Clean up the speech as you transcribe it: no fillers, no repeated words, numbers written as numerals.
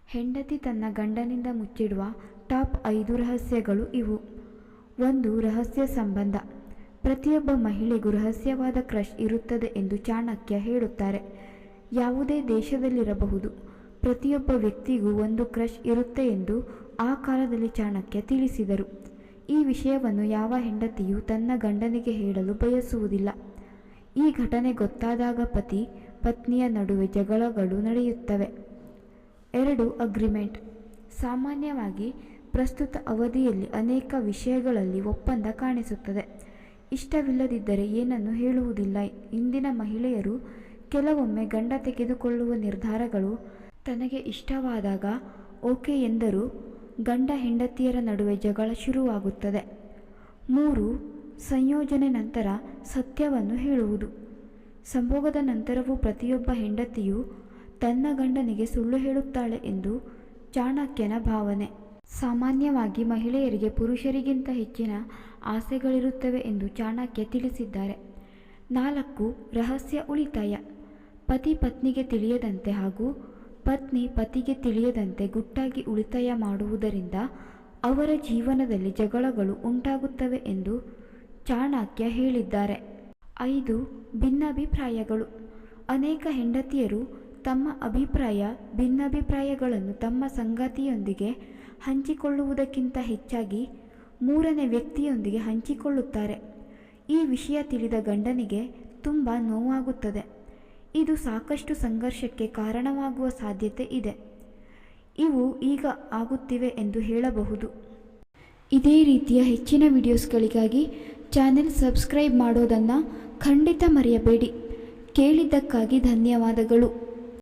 ಹೆಂಡತಿ ತನ್ನ ಗಂಡನಿಂದ ಮುಚ್ಚಿಡುವ ಟಾಪ್ 5 ರಹಸ್ಯಗಳು ಇವು. 1. ರಹಸ್ಯ ಸಂಬಂಧ. ಪ್ರತಿಯೊಬ್ಬ ಮಹಿಳೆಗೂ ರಹಸ್ಯವಾದ ಕ್ರಶ್ ಇರುತ್ತದೆ ಎಂದು ಚಾಣಕ್ಯ ಹೇಳುತ್ತಾರೆ. ಯಾವುದೇ ದೇಶದಲ್ಲಿರಬಹುದು, ಪ್ರತಿಯೊಬ್ಬ ವ್ಯಕ್ತಿಗೂ ಒಂದು ಕ್ರಶ್ ಇರುತ್ತೆ ಎಂದು ಆ ಕಾಲದಲ್ಲಿ ಚಾಣಕ್ಯ ತಿಳಿಸಿದರು. ಈ ವಿಷಯವನ್ನು ಯಾವ ಹೆಂಡತಿಯೂ ತನ್ನ ಗಂಡನಿಗೆ ಹೇಳಲು ಬಯಸುವುದಿಲ್ಲ. ಈ ಘಟನೆ ಗೊತ್ತಾದಾಗ ಪತಿ ಪತ್ನಿಯ ನಡುವೆ ಜಗಳಗಳು ನಡೆಯುತ್ತವೆ. 2. ಅಗ್ರಿಮೆಂಟ್. ಸಾಮಾನ್ಯವಾಗಿ ಪ್ರಸ್ತುತ ಅವಧಿಯಲ್ಲಿ ಅನೇಕ ವಿಷಯಗಳಲ್ಲಿ ಒಪ್ಪಂದ ಕಾಣಿಸುತ್ತದೆ. ಇಷ್ಟವಿಲ್ಲದಿದ್ದರೆ ಏನನ್ನು ಹೇಳುವುದಿಲ್ಲ. ಇಂದಿನ ಮಹಿಳೆಯರು ಕೆಲವೊಮ್ಮೆ ಗಂಡ ತೆಗೆದುಕೊಳ್ಳುವ ನಿರ್ಧಾರಗಳು ತನಗೆ ಇಷ್ಟವಾದಾಗ ಓಕೆ ಎಂದರೂ ಗಂಡ ಹೆಂಡತಿಯರ ನಡುವೆ ಜಗಳ ಶುರುವಾಗುತ್ತದೆ. 3. ಸಂಯೋಜನೆ ನಂತರ ಸತ್ಯವನ್ನು ಹೇಳುವುದು. ಸಂಭೋಗದ ನಂತರವೂ ಪ್ರತಿಯೊಬ್ಬ ಹೆಂಡತಿಯು ತನ್ನ ಗಂಡನಿಗೆ ಸುಳ್ಳು ಹೇಳುತ್ತಾಳೆ ಎಂದು ಚಾಣಕ್ಯನ ಭಾವನೆ. ಸಾಮಾನ್ಯವಾಗಿ ಮಹಿಳೆಯರಿಗೆ ಪುರುಷರಿಗಿಂತ ಹೆಚ್ಚಿನ ಆಸೆಗಳಿರುತ್ತವೆ ಎಂದು ಚಾಣಕ್ಯ ತಿಳಿಸಿದ್ದಾರೆ. 4. ರಹಸ್ಯ ಉಳಿತಾಯ. ಪತಿ ಪತ್ನಿಗೆ ತಿಳಿಯದಂತೆ ಹಾಗೂ ಪತ್ನಿ ಪತಿಗೆ ತಿಳಿಯದಂತೆ ಗುಟ್ಟಾಗಿ ಉಳಿತಾಯ ಮಾಡುವುದರಿಂದ ಅವರ ಜೀವನದಲ್ಲಿ ಜಗಳಗಳು ಉಂಟಾಗುತ್ತವೆ ಎಂದು ಚಾಣಕ್ಯ ಹೇಳಿದ್ದಾರೆ. 5. ಭಿನ್ನಾಭಿಪ್ರಾಯಗಳು. ಅನೇಕ ಹೆಂಡತಿಯರು ತಮ್ಮ ಭಿನ್ನಾಭಿಪ್ರಾಯಗಳನ್ನು ತಮ್ಮ ಸಂಗಾತಿಯೊಂದಿಗೆ ಹಂಚಿಕೊಳ್ಳುವುದಕ್ಕಿಂತ ಹೆಚ್ಚಾಗಿ 3ನೇ ವ್ಯಕ್ತಿಯೊಂದಿಗೆ ಹಂಚಿಕೊಳ್ಳುತ್ತಾರೆ. ಈ ವಿಷಯ ತಿಳಿದ ಗಂಡನಿಗೆ ತುಂಬ ನೋವಾಗುತ್ತದೆ. ಇದು ಸಾಕಷ್ಟು ಸಂಘರ್ಷಕ್ಕೆ ಕಾರಣವಾಗುವ ಸಾಧ್ಯತೆ ಇದೆ. ಇವು ಈಗ ಆಗುತ್ತಿವೆ ಎಂದು ಹೇಳಬಹುದು. ಇದೇ ರೀತಿಯ ಹೆಚ್ಚಿನ ವಿಡಿಯೋಸ್ಗಳಿಗಾಗಿ ಚಾನೆಲ್ ಸಬ್ಸ್ಕ್ರೈಬ್ ಮಾಡೋದನ್ನು ಖಂಡಿತ ಮರೆಯಬೇಡಿ. ಕೇಳಿದ್ದಕ್ಕಾಗಿ ಧನ್ಯವಾದಗಳು.